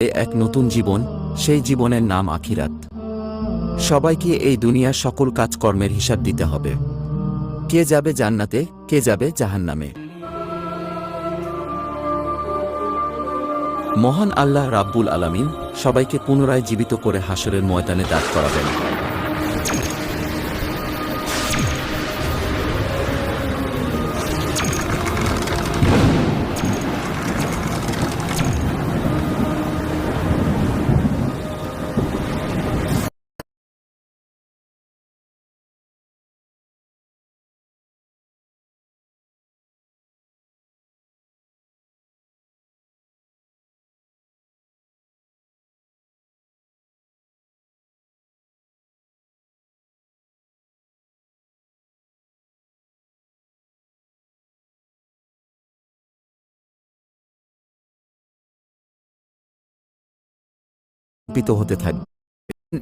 এক নতুন জীবন, সেই জীবনের নাম আখিরাত। সবাইকে এই দুনিয়ার সকল কাজকর্মের হিসাব দিতে হবে। কে যাবে জান্নাতে, কে যাবে জাহান্নামে। মহান আল্লাহ রাব্বুল আলামিন সবাইকে পুনরায় জীবিত করে হাসরের ময়দানে দাঁড় করাবেন। হতে থাকবে।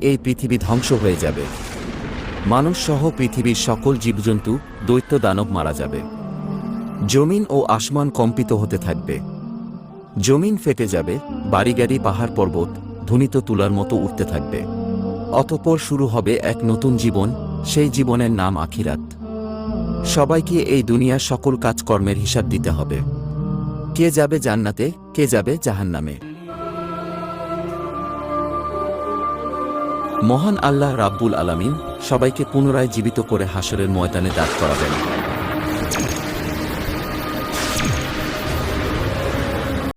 এই পৃথিবী ধ্বংস হয়ে যাবে। মানুষ সহ পৃথিবীর সকল জীবজন্তু, দৈত্য দানব মারা যাবে। জমিন ও আসমান কম্পিত হতে থাকবে। জমিন ফেটে যাবে, বাড়িগাড়ি পাহাড় পর্বত ধ্বনিত তুলার মতো উঠতে থাকবে। অতঃপর শুরু হবে এক নতুন জীবন, সেই জীবনের নাম আখিরাত। সবাইকে এই দুনিয়ার সকল কাজকর্মের হিসাব দিতে হবে। কে যাবে জান্নাতে, কে যাবে জাহান্নামে। মহান আল্লাহ রাব্বুল আলামিন সবাইকে পুনরায় জীবিত করে হাসরের ময়দানে দাঁড় করাবেন।